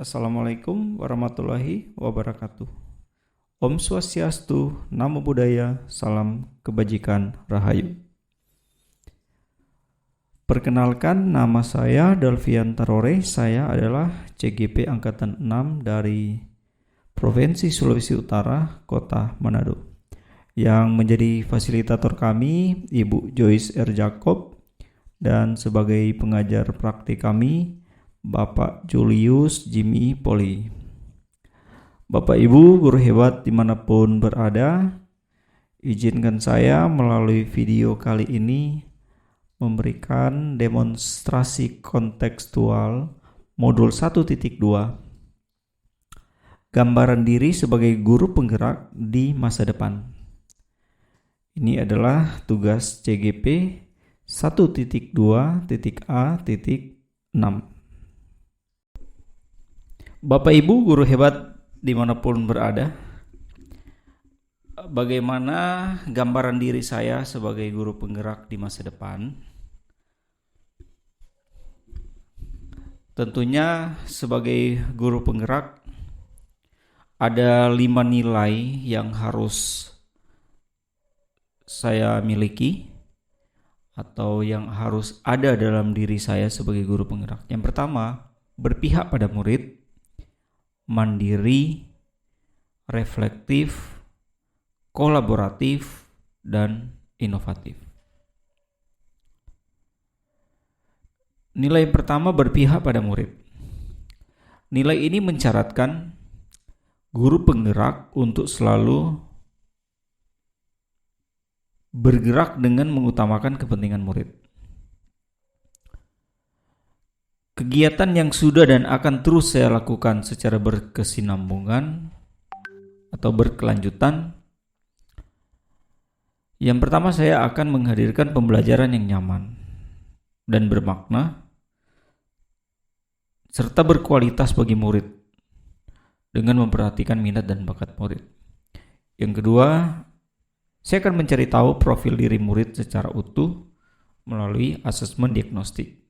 Assalamualaikum warahmatullahi wabarakatuh. Om Swastiastu, Namo Buddhaya, Salam Kebajikan, Rahayu. Perkenalkan, nama saya Dalvian Tarore. Saya adalah CGP Angkatan 6 dari Provinsi Sulawesi Utara, Kota Manado. Yang menjadi fasilitator kami, Ibu Joyce R. Jacob, dan sebagai pengajar praktik kami, Bapak Julius Jimmy Poli. Bapak Ibu guru hebat dimanapun berada, izinkan saya melalui video kali ini memberikan demonstrasi kontekstual modul 1.2 gambaran diri sebagai guru penggerak di masa depan. Ini adalah tugas CGP 1.2.A.6. Bapak Ibu guru hebat dimanapun berada, bagaimana gambaran diri saya sebagai guru penggerak di masa depan? Tentunya sebagai guru penggerak ada 5 nilai yang harus saya miliki atau yang harus ada dalam diri saya sebagai guru penggerak. Yang pertama, berpihak pada murid, mandiri, reflektif, kolaboratif, dan inovatif. Nilai pertama, berpihak pada murid. Nilai ini mensyaratkan guru penggerak untuk selalu bergerak dengan mengutamakan kepentingan murid. Kegiatan yang sudah dan akan terus saya lakukan secara berkesinambungan atau berkelanjutan. Yang pertama, saya akan menghadirkan pembelajaran yang nyaman dan bermakna serta berkualitas bagi murid dengan memperhatikan minat dan bakat murid. Yang kedua, saya akan mencari tahu profil diri murid secara utuh melalui asesmen diagnostik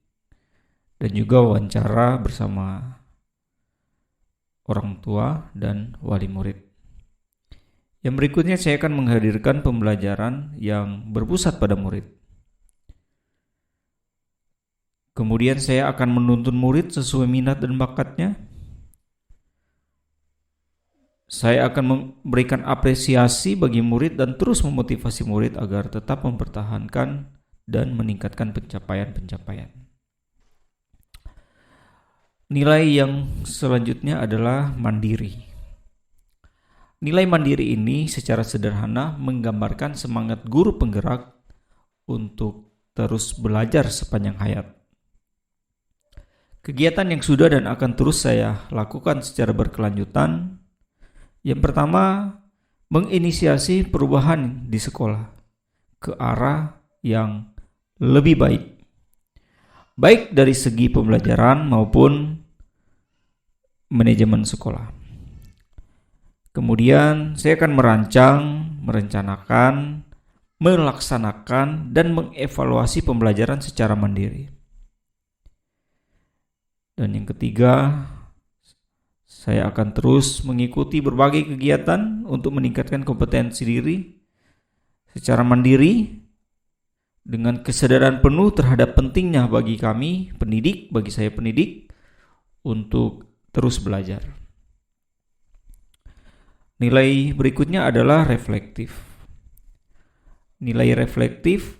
dan juga wawancara bersama orang tua dan wali murid. Yang berikutnya, saya akan menghadirkan pembelajaran yang berpusat pada murid. Kemudian saya akan menuntun murid sesuai minat dan bakatnya. Saya akan memberikan apresiasi bagi murid dan terus memotivasi murid agar tetap mempertahankan dan meningkatkan pencapaian-pencapaian. Nilai yang selanjutnya adalah mandiri. Nilai mandiri ini secara sederhana menggambarkan semangat guru penggerak untuk terus belajar sepanjang hayat. Kegiatan yang sudah dan akan terus saya lakukan secara berkelanjutan. Yang pertama, menginisiasi perubahan di sekolah ke arah yang lebih baik, baik dari segi pembelajaran maupun manajemen sekolah. Kemudian saya akan merencanakan, melaksanakan, dan mengevaluasi pembelajaran secara mandiri. Dan yang ketiga, saya akan terus mengikuti berbagai kegiatan untuk meningkatkan kompetensi diri secara mandiri dengan kesadaran penuh terhadap pentingnya bagi kami pendidik, bagi saya pendidik, untuk terus belajar. Nilai berikutnya adalah reflektif. Nilai reflektif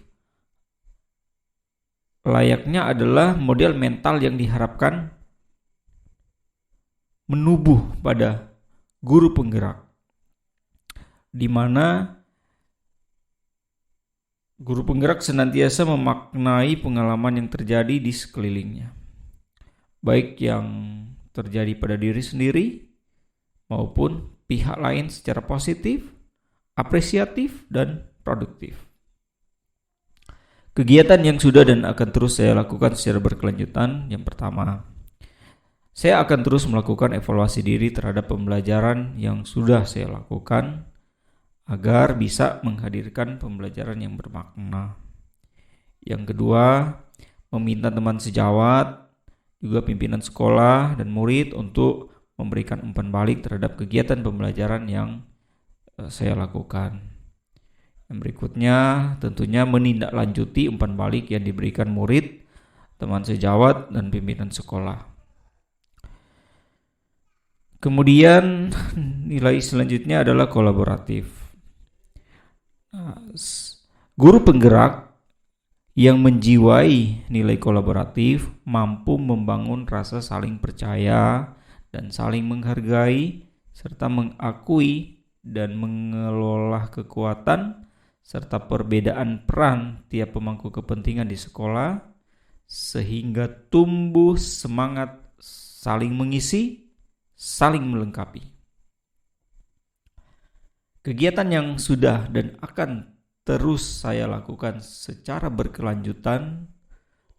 layaknya adalah model mental yang diharapkan menubuh pada guru penggerak, di mana guru penggerak senantiasa memaknai pengalaman yang terjadi di sekelilingnya, baik yang terjadi pada diri sendiri maupun pihak lain secara positif, apresiatif, dan produktif. Kegiatan yang sudah dan akan terus saya lakukan secara berkelanjutan. Yang pertama, saya akan terus melakukan evaluasi diri terhadap pembelajaran yang sudah saya lakukan agar bisa menghadirkan pembelajaran yang bermakna. Yang kedua, meminta teman sejawat juga pimpinan sekolah dan murid untuk memberikan umpan balik terhadap kegiatan pembelajaran yang saya lakukan. Yang berikutnya tentunya menindaklanjuti umpan balik yang diberikan murid, teman sejawat, dan pimpinan sekolah. Kemudian nilai selanjutnya adalah kolaboratif. Guru penggerak yang menjiwai nilai kolaboratif mampu membangun rasa saling percaya dan saling menghargai, serta mengakui dan mengelola kekuatan serta perbedaan peran tiap pemangku kepentingan di sekolah, sehingga tumbuh semangat saling mengisi, saling melengkapi. Kegiatan yang sudah dan akan terus saya lakukan secara berkelanjutan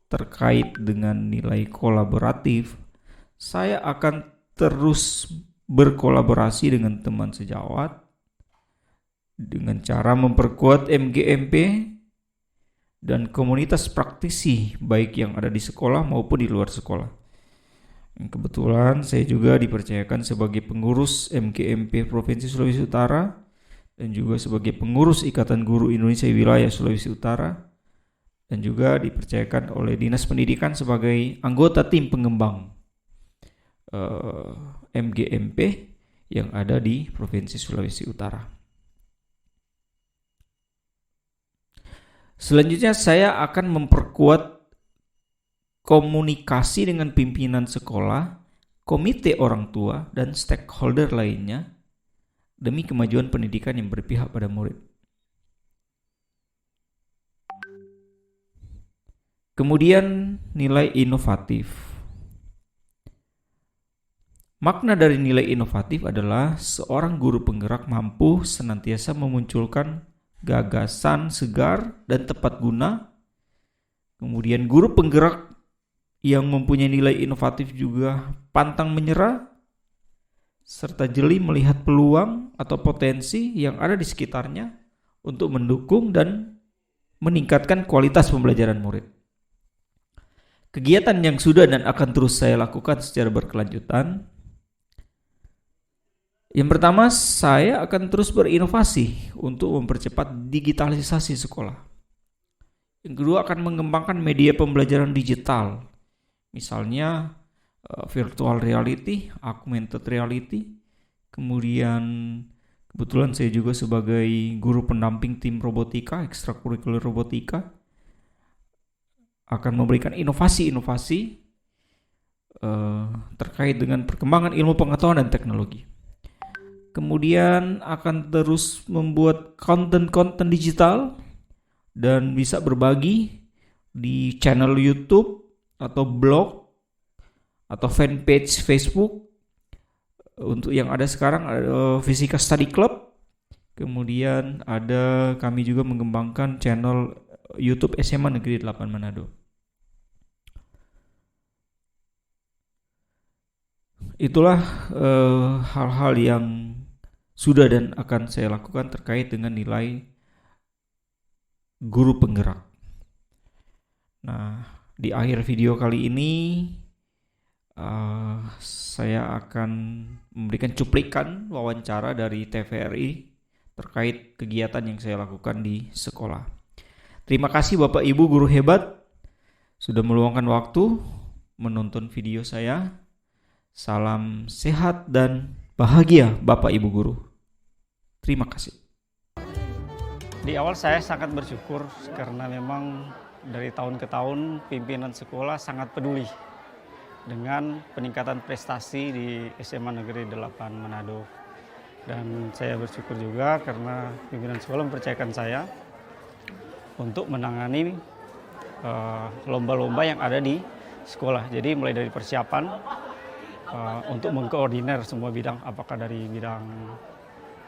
terkait dengan nilai kolaboratif, saya akan terus berkolaborasi dengan teman sejawat dengan cara memperkuat MGMP dan komunitas praktisi baik yang ada di sekolah maupun di luar sekolah. Kebetulan saya juga dipercayakan sebagai pengurus MGMP Provinsi Sulawesi Utara dan juga sebagai pengurus Ikatan Guru Indonesia Wilayah Sulawesi Utara, dan juga dipercayakan oleh Dinas Pendidikan sebagai anggota tim pengembang MGMP yang ada di Provinsi Sulawesi Utara. Selanjutnya saya akan memperkuat komunikasi dengan pimpinan sekolah, komite orang tua, dan stakeholder lainnya demi kemajuan pendidikan yang berpihak pada murid. Kemudian nilai inovatif. Makna dari nilai inovatif adalah seorang guru penggerak mampu senantiasa memunculkan gagasan segar dan tepat guna. Kemudian guru penggerak yang mempunyai nilai inovatif juga pantang menyerah, serta jeli melihat peluang atau potensi yang ada di sekitarnya untuk mendukung dan meningkatkan kualitas pembelajaran murid. Kegiatan yang sudah dan akan terus saya lakukan secara berkelanjutan. Yang pertama, saya akan terus berinovasi untuk mempercepat digitalisasi sekolah. Yang kedua, akan mengembangkan media pembelajaran digital, misalnya virtual reality, augmented reality. Kemudian kebetulan saya juga sebagai guru pendamping tim robotika, ekstrakurikuler robotika, akan memberikan inovasi-inovasi terkait dengan perkembangan ilmu pengetahuan dan teknologi. Kemudian akan terus membuat konten-konten digital dan bisa berbagi di channel YouTube atau blog atau fanpage Facebook. Untuk yang ada sekarang ada Fisika Study Club. Kemudian kami juga mengembangkan channel YouTube SMA Negeri 8 Manado. Itulah hal-hal yang sudah dan akan saya lakukan terkait dengan nilai guru penggerak. Nah, di akhir video kali ini saya akan memberikan cuplikan wawancara dari TVRI terkait kegiatan yang saya lakukan di sekolah. Terima kasih Bapak Ibu guru hebat sudah meluangkan waktu menonton video saya. Salam sehat dan bahagia Bapak Ibu guru. Terima kasih. Di awal saya sangat bersyukur karena memang dari tahun ke tahun pimpinan sekolah sangat peduli dengan peningkatan prestasi di SMA Negeri 8 Manado. Dan saya bersyukur juga karena pimpinan sekolah mempercayakan saya untuk menangani lomba-lomba yang ada di sekolah. Jadi mulai dari persiapan untuk mengkoordinir semua bidang, apakah dari bidang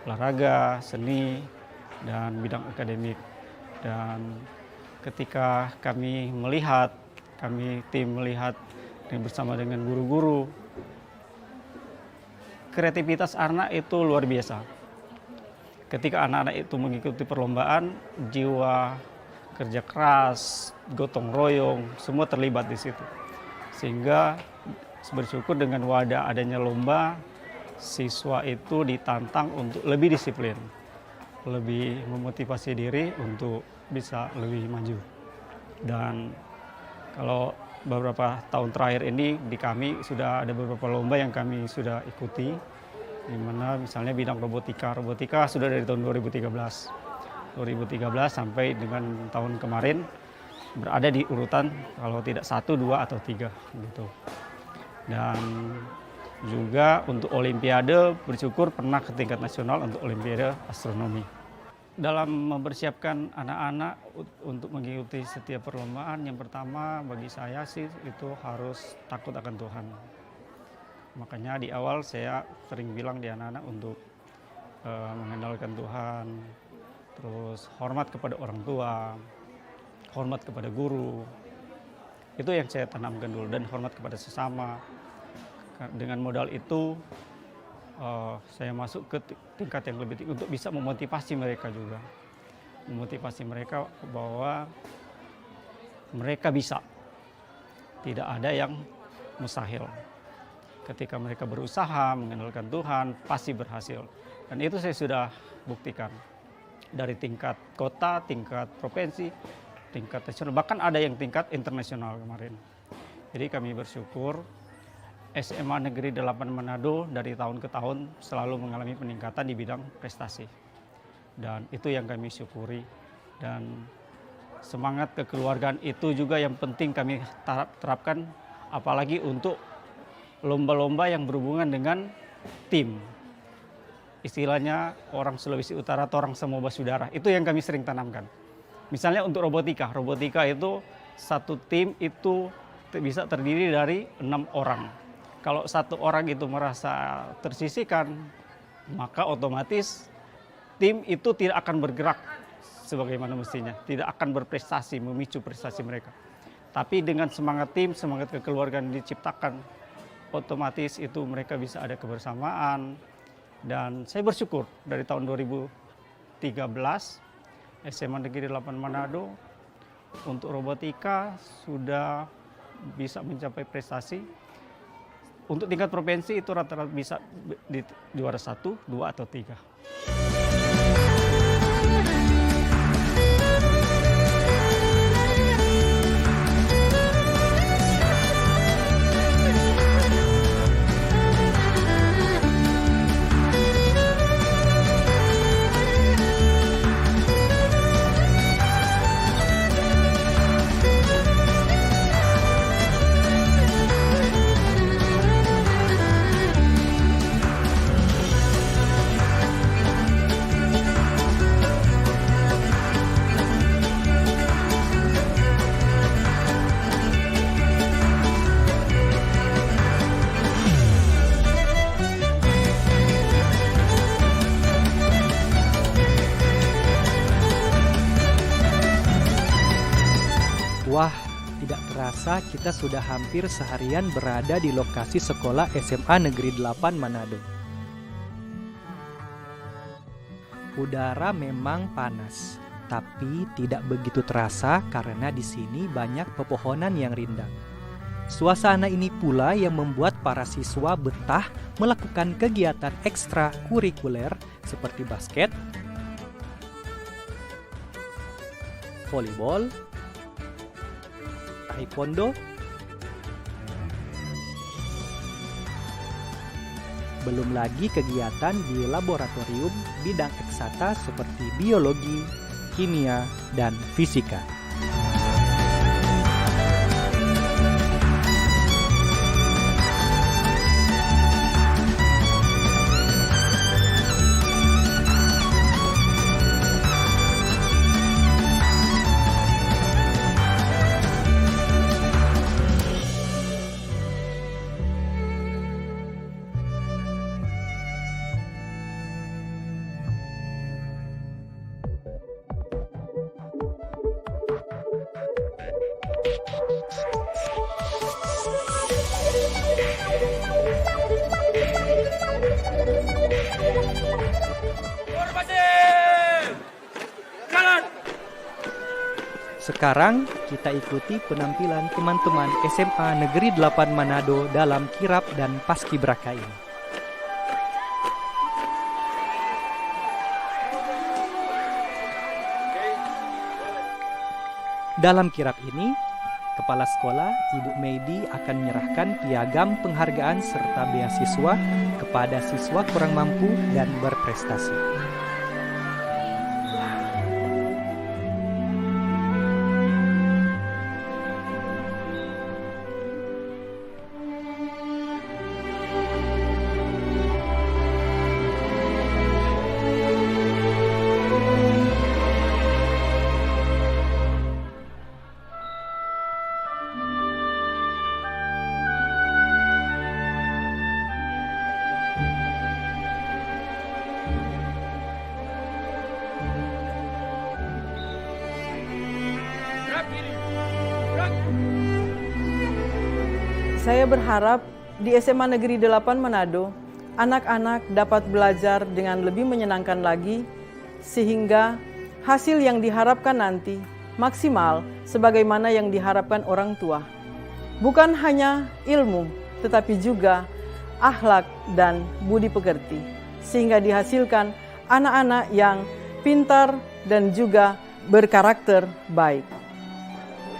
olahraga, seni, dan bidang akademik. Dan ketika kami tim melihat bersama dengan guru-guru, kreativitas anak itu luar biasa. Ketika anak-anak itu mengikuti perlombaan, jiwa kerja keras, gotong royong, semua terlibat di situ. Sehingga bersyukur dengan wadah adanya lomba, siswa itu ditantang untuk lebih disiplin, lebih memotivasi diri untuk bisa lebih maju. Dan kalau beberapa tahun terakhir ini di kami sudah ada beberapa lomba yang kami sudah ikuti, di mana misalnya bidang robotika. Robotika sudah dari tahun 2013 sampai dengan tahun kemarin berada di urutan kalau tidak 1, 2, atau 3 gitu. Dan juga untuk olimpiade bersyukur pernah ke tingkat nasional untuk olimpiade astronomi. Dalam mempersiapkan anak-anak untuk mengikuti setiap perlombaan, yang pertama bagi saya sih itu harus takut akan Tuhan. Makanya di awal saya sering bilang di anak-anak untuk mengandalkan Tuhan, terus hormat kepada orang tua, hormat kepada guru. Itu yang saya tanamkan dulu, dan hormat kepada sesama. Dengan modal itu saya masuk ke tingkat yang lebih tinggi untuk bisa memotivasi mereka juga. Memotivasi mereka bahwa mereka bisa. Tidak ada yang mustahil. Ketika mereka berusaha mengandalkan Tuhan, pasti berhasil. Dan itu saya sudah buktikan. Dari tingkat kota, tingkat provinsi, tingkat nasional, bahkan ada yang tingkat internasional kemarin. Jadi kami bersyukur SMA Negeri 8 Manado dari tahun ke tahun selalu mengalami peningkatan di bidang prestasi. Dan itu yang kami syukuri. Dan semangat kekeluargaan itu juga yang penting kami terapkan, apalagi untuk lomba-lomba yang berhubungan dengan tim. Istilahnya orang Sulawesi Utara atau orang semua basudara, itu yang kami sering tanamkan. Misalnya untuk robotika itu satu tim itu bisa terdiri dari 6 orang. Kalau 1 orang itu merasa tersisihkan, maka otomatis tim itu tidak akan bergerak sebagaimana mestinya, tidak akan berprestasi, memicu prestasi mereka. Tapi dengan semangat tim, semangat kekeluargaan diciptakan, otomatis itu mereka bisa ada kebersamaan. Dan saya bersyukur dari tahun 2013 SMA Negeri 8 Manado untuk robotika sudah bisa mencapai prestasi. Untuk tingkat provinsi itu rata-rata bisa di juara 1, 2, atau 3. Wah, tidak terasa kita sudah hampir seharian berada di lokasi sekolah SMA Negeri 8 Manado. Udara memang panas, tapi tidak begitu terasa karena di sini banyak pepohonan yang rindang. Suasana ini pula yang membuat para siswa betah melakukan kegiatan ekstrakurikuler seperti basket, volleyball, taekwondo, belum lagi kegiatan di laboratorium bidang eksata seperti biologi, kimia, dan fisika. Sekarang kita ikuti penampilan teman-teman SMA Negeri 8 Manado dalam kirap dan paskibraka ini. Dalam kirap ini, Kepala Sekolah Ibu Meidi akan menyerahkan piagam penghargaan serta beasiswa kepada siswa kurang mampu dan berprestasi. Saya berharap di SMA Negeri 8 Manado, anak-anak dapat belajar dengan lebih menyenangkan lagi, sehingga hasil yang diharapkan nanti maksimal sebagaimana yang diharapkan orang tua. Bukan hanya ilmu, tetapi juga akhlak dan budi pekerti, sehingga dihasilkan anak-anak yang pintar dan juga berkarakter baik.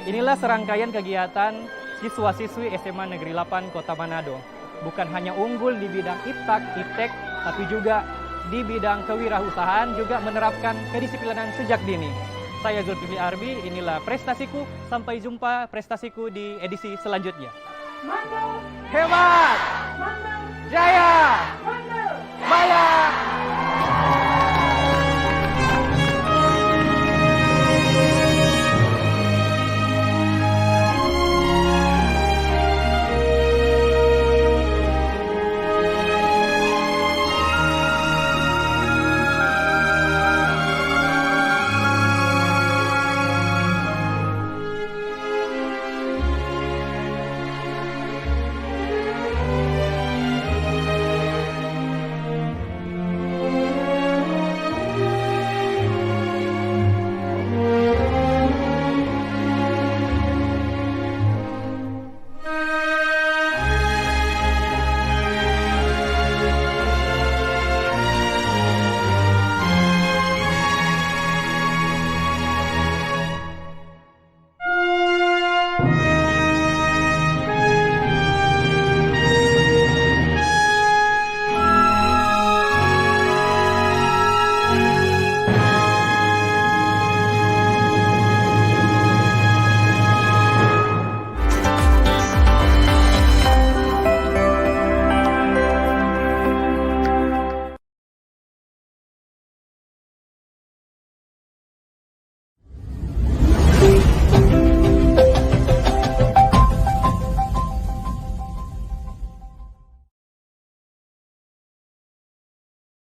Inilah serangkaian kegiatan siswa-siswi SMA Negeri 8 Kota Manado. Bukan hanya unggul di bidang IPTEK, tapi juga di bidang kewirausahaan, juga menerapkan kedisiplinan sejak dini. Saya Zulkifli Arbi, inilah prestasiku. Sampai jumpa prestasiku di edisi selanjutnya. Hebat! Jaya! Bayar!